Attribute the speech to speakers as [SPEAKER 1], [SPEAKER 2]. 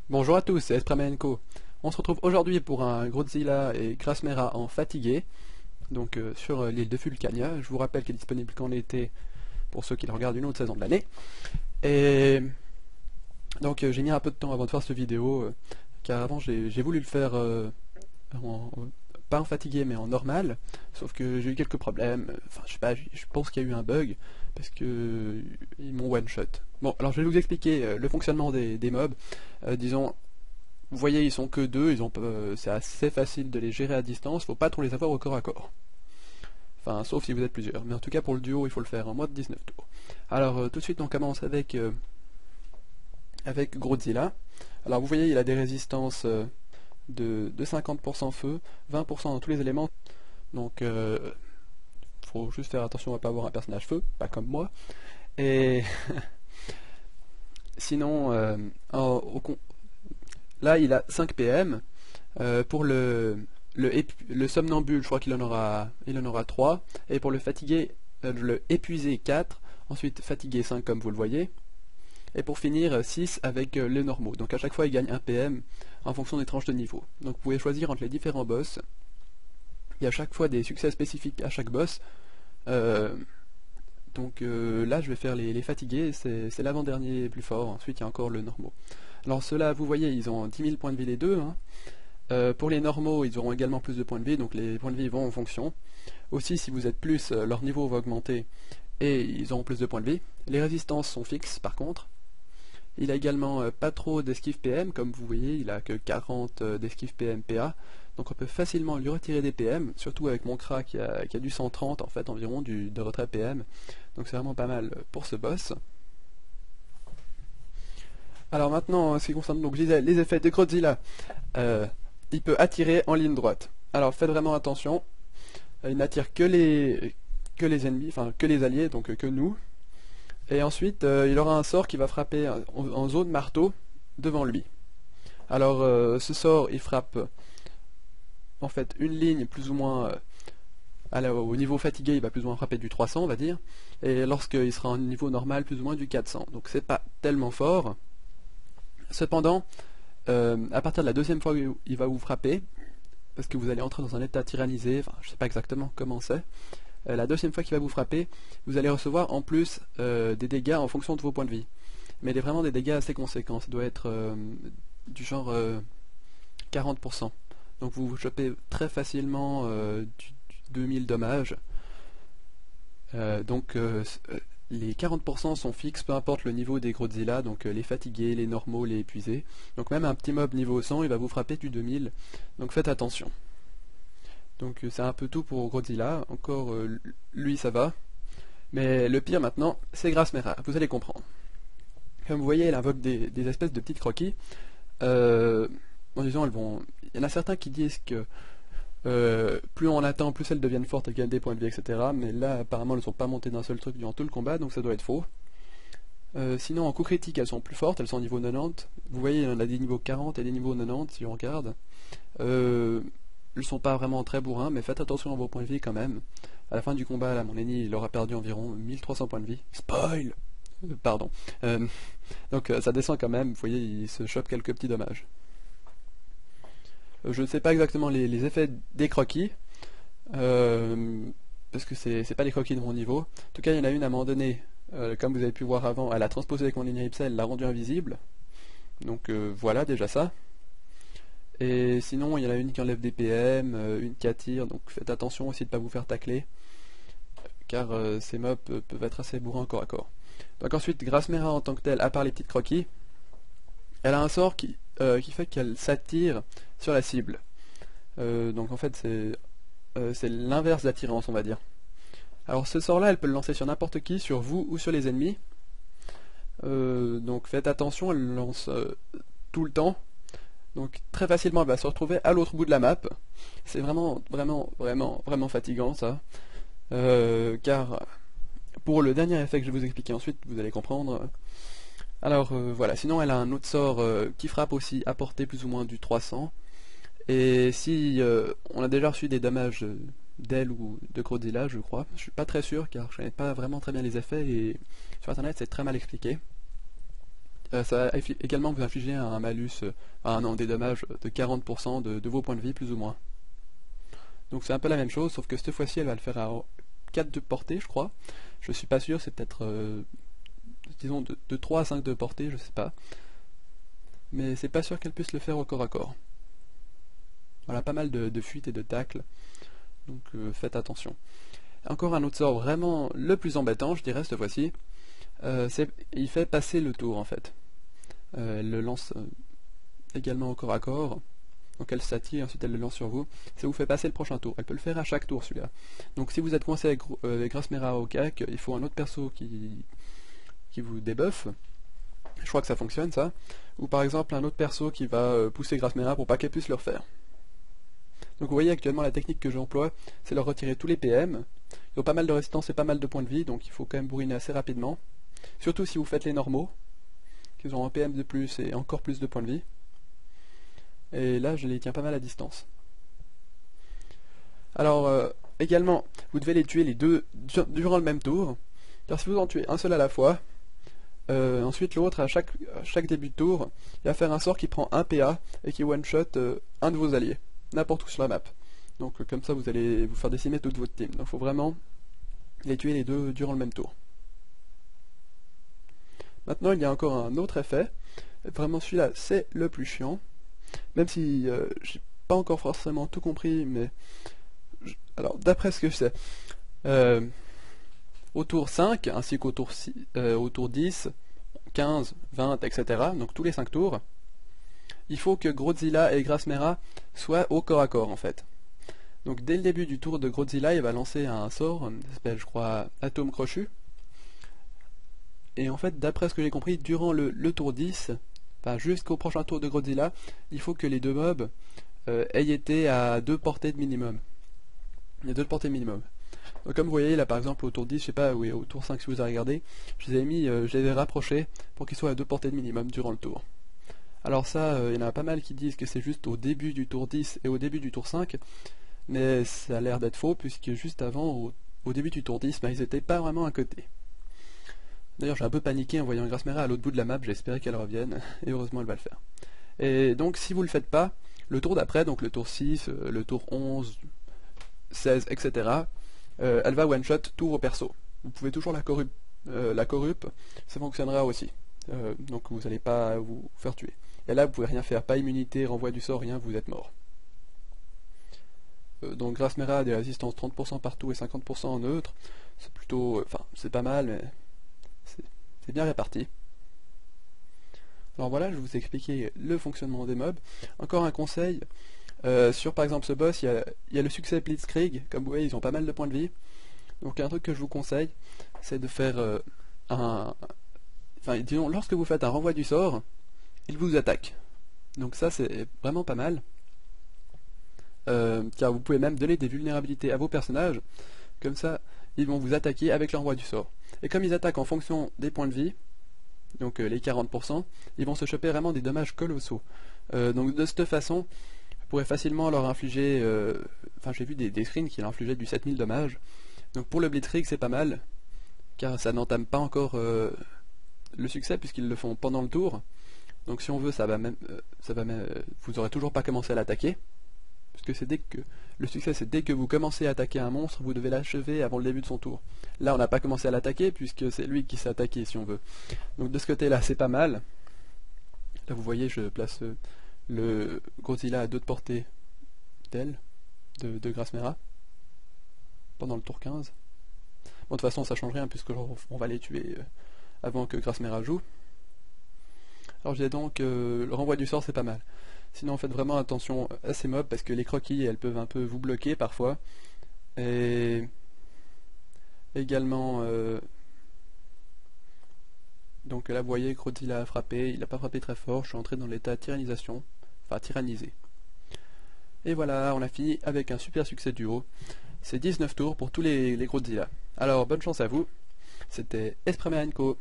[SPEAKER 1] Bonjour à tous, c'est Espramenco. On se retrouve aujourd'hui pour un Grodzilla et Grasmera en fatigué, donc sur l'île de Vulcania. Je vous rappelle qu'il est disponible qu'en été pour ceux qui le regardent une autre saison de l'année. Et donc j'ai mis un peu de temps avant de faire cette vidéo, car avant j'ai voulu le faire pas en fatigué mais en normal, sauf que j'ai eu quelques problèmes. Enfin je sais pas, je pense qu'il y a eu un bug parce que ils m'ont one shot. Bon, alors je vais vous expliquer le fonctionnement des mobs. Disons, vous voyez, ils sont que deux, c'est assez facile de les gérer à distance, faut pas trop les avoir au corps à corps. Enfin, sauf si vous êtes plusieurs. Mais en tout cas, pour le duo, il faut le faire en mode 19 tours. Alors, tout de suite, on commence avec Grodzilla. Alors, vous voyez, il a des résistances de 50% feu, 20% dans tous les éléments. Donc, faut juste faire attention à pas avoir un personnage feu, pas comme moi. Et sinon, là, il a 5 PM. Pour le somnambule, je crois qu'il en aura 3. Et pour le fatigué, le épuisé 4. Ensuite, fatigué 5 comme vous le voyez. Et pour finir, 6 avec les normaux. Donc à chaque fois, il gagne 1 PM en fonction des tranches de niveau. Donc vous pouvez choisir entre les différents boss. Il y a à chaque fois des succès spécifiques à chaque boss. Donc là, je vais faire les fatigués. C'est l'avant-dernier plus fort. Ensuite, il y a encore le normaux. Alors ceux-là, vous voyez, ils ont 10 000 points de vie les deux. Pour les normaux, ils auront également plus de points de vie, donc les points de vie vont en fonction. Aussi, si vous êtes plus, leur niveau va augmenter et ils auront plus de points de vie. Les résistances sont fixes par contre. Il a également pas trop d'esquive PM, comme vous voyez, il a que 40 d'esquive PM PA. Donc on peut facilement lui retirer des PM, surtout avec mon Kra qui a du 130 en fait environ de retrait PM. Donc c'est vraiment pas mal pour ce boss. Alors maintenant, en ce qui concerne donc, je disais, les effets de Grodzilla, il peut attirer en ligne droite. Alors faites vraiment attention, il n'attire que les ennemis, enfin que les alliés, donc que nous. Et ensuite, il aura un sort qui va frapper en zone marteau devant lui. Alors ce sort, il frappe en fait une ligne plus ou moins au niveau fatigué, il va plus ou moins frapper du 300, on va dire. Et lorsqu'il sera en niveau normal, plus ou moins du 400. Donc c'est pas tellement fort. Cependant, à partir de la deuxième fois où il va vous frapper, parce que vous allez entrer dans un état tyrannisé, enfin je sais pas exactement comment c'est, la deuxième fois qu'il va vous frapper, vous allez recevoir en plus des dégâts en fonction de vos points de vie. Mais vraiment des dégâts assez conséquents, ça doit être du genre 40%. Donc vous chopez très facilement du 2000 dommages. Les 40% sont fixes, peu importe le niveau des Grodzilla, donc les fatigués, les normaux, les épuisés. Donc même un petit mob niveau 100, il va vous frapper du 2000, donc faites attention. Donc c'est un peu tout pour Grodzilla, encore lui ça va. Mais le pire maintenant, c'est Grasmera, vous allez comprendre. Comme vous voyez, elle invoque des espèces de petites croquis. En disant, il y en a certains qui disent que plus on attend, plus elles deviennent fortes, elles gagnent des points de vie, etc. Mais là, apparemment, elles ne sont pas montées d'un seul truc durant tout le combat, donc ça doit être faux. Sinon, en coup critique, elles sont plus fortes, elles sont au niveau 90. Vous voyez, il y en a des niveaux 40 et des niveaux 90, si on regarde. Elles ne sont pas vraiment très bourrins, mais faites attention à vos points de vie quand même. À la fin du combat, là, mon ennemi, il aura perdu environ 1300 points de vie. Spoil! Pardon. Donc ça descend quand même, vous voyez, il se chope quelques petits dommages. Je ne sais pas exactement les effets des croquis, parce que c'est pas les croquis de mon niveau. En tout cas, il y en a une à un moment donné, comme vous avez pu voir avant, elle a transposé avec mon Inripsel, elle l'a rendu invisible. Donc voilà, déjà ça. Et sinon, il y en a une qui enlève des PM, une qui attire, donc faites attention aussi de ne pas vous faire tacler, car ces mobs peuvent être assez bourrins corps à corps. Donc ensuite, Grasmera en tant que telle, à part les petites croquis, elle a un sort qui fait qu'elle s'attire sur la cible. Donc en fait c'est l'inverse d'attirance, on va dire. Alors ce sort là, elle peut le lancer sur n'importe qui, sur vous ou sur les ennemis. Donc faites attention, elle le lance tout le temps. Donc très facilement elle va se retrouver à l'autre bout de la map. C'est vraiment fatigant ça. Car pour le dernier effet que je vais vous expliquer ensuite, vous allez comprendre. Alors voilà, sinon elle a un autre sort qui frappe aussi à portée plus ou moins du 300. Et si on a déjà reçu des dommages d'ailes ou de Godzilla, je crois. Je suis pas très sûr car je connais pas vraiment très bien les effets et sur internet c'est très mal expliqué. Ça va également vous infliger un malus, non, des dommages de 40% de vos points de vie plus ou moins. Donc c'est un peu la même chose, sauf que cette fois-ci elle va le faire à 4 de portée je crois. Je suis pas sûr, c'est peut-être disons de 3 à 5 de portée, je sais pas. Mais c'est pas sûr qu'elle puisse le faire au corps à corps. Voilà, pas mal de fuites et de tacles, donc faites attention. Encore un autre sort vraiment le plus embêtant, je dirais, cette fois-ci. Il fait passer le tour, en fait. Elle le lance également au corps à corps. Donc elle s'attire, ensuite elle le lance sur vous. Ça vous fait passer le prochain tour. Elle peut le faire à chaque tour, celui-là. Donc si vous êtes coincé avec Grasmera au cac, il faut un autre perso qui vous débuffe. Je crois que ça fonctionne, ça. Ou par exemple un autre perso qui va pousser Grasmera pour pas qu'elle puisse le refaire. Donc vous voyez actuellement la technique que j'emploie, c'est leur retirer tous les PM. Ils ont pas mal de résistance et pas mal de points de vie, donc il faut quand même bourriner assez rapidement. Surtout si vous faites les normaux, qu'ils ont un PM de plus et encore plus de points de vie. Et là je les tiens pas mal à distance. Alors également, vous devez les tuer les deux durant le même tour, car si vous en tuez un seul à la fois, ensuite l'autre à chaque début de tour, il va faire un sort qui prend un PA et qui one-shot un de vos alliés. N'importe où sur la map. Donc comme ça vous allez vous faire décimer toute votre team. Donc il faut vraiment les tuer les deux durant le même tour. Maintenant il y a encore un autre effet. Vraiment celui-là c'est le plus chiant. Même si j'ai pas encore forcément tout compris, mais alors d'après ce que je sais, au tour 5 ainsi qu'au tour, au tour 10, 15, 20, etc. Donc tous les 5 tours, il faut que Godzilla et Grasmera soient au corps à corps en fait. Donc dès le début du tour de Godzilla, il va lancer un sort, qui s'appelle je crois Atome Crochu. Et en fait, d'après ce que j'ai compris, durant le tour 10, enfin jusqu'au prochain tour de Godzilla, il faut que les deux mobs aient été à 2 portées de minimum. Il y a 2 portées minimum. Donc comme vous voyez là par exemple au tour 10, je sais pas, oui au tour 5 si vous avez regardé, je les ai mis, je les ai rapprochés pour qu'ils soient à 2 portées de minimum durant le tour. Alors ça, il y en a pas mal qui disent que c'est juste au début du tour 10 et au début du tour 5, mais ça a l'air d'être faux, puisque juste avant, au début du tour 10, ils étaient pas vraiment à côté. D'ailleurs, j'ai un peu paniqué en voyant Grasmera à l'autre bout de la map, j'espérais qu'elle revienne, et heureusement elle va le faire. Et donc, si vous le faites pas, le tour d'après, donc le tour 6, le tour 11, 16, etc., elle va one-shot tous vos persos. Vous pouvez toujours la corrup, ça fonctionnera aussi. Donc vous n'allez pas vous faire tuer. Et là, vous pouvez rien faire, pas immunité, renvoi du sort, rien, vous êtes mort. Donc Grasmera a des résistances 30% partout et 50% en neutre. C'est plutôt, enfin, c'est pas mal, mais c'est bien réparti. Alors voilà, je vous ai expliqué le fonctionnement des mobs. Encore un conseil, sur par exemple ce boss, il y a le succès Blitzkrieg, comme vous voyez, ils ont pas mal de points de vie. Donc un truc que je vous conseille, c'est de faire enfin, disons, lorsque vous faites un renvoi du sort, il vous attaque. Donc ça c'est vraiment pas mal. Car vous pouvez même donner des vulnérabilités à vos personnages, comme ça ils vont vous attaquer avec l'envoi du sort. Et comme ils attaquent en fonction des points de vie, donc les 40%, ils vont se choper vraiment des dommages colossaux. Donc de cette façon, vous pourrez facilement leur infliger, enfin j'ai vu des screens qui leur infligeaient du 7000 dommages. Donc pour le Blitzkrieg c'est pas mal, car ça n'entame pas encore le succès puisqu'ils le font pendant le tour. Donc si on veut, vous aurez toujours pas commencé à l'attaquer, puisque c'est dès que le succès, c'est dès que vous commencez à attaquer un monstre, vous devez l'achever avant le début de son tour. Là, on n'a pas commencé à l'attaquer puisque c'est lui qui s'est attaqué, si on veut. Donc de ce côté-là, c'est pas mal. Là, vous voyez, je place le Godzilla à 2 de portée d'aile de Grasmera pendant le tour 15. Bon, de toute façon, ça change rien puisque on va les tuer avant que Grasmera joue. Alors j'ai donc le renvoi du sort c'est pas mal. Sinon faites vraiment attention à ces mobs parce que les croquis elles peuvent un peu vous bloquer parfois. Et également donc là vous voyez Godzilla a frappé, il n'a pas frappé très fort, je suis entré dans l'état tyrannisation, enfin tyrannisé. Et voilà, on a fini avec un super succès duo. C'est 19 tours pour tous les Godzilla. Alors bonne chance à vous, c'était Espremianco.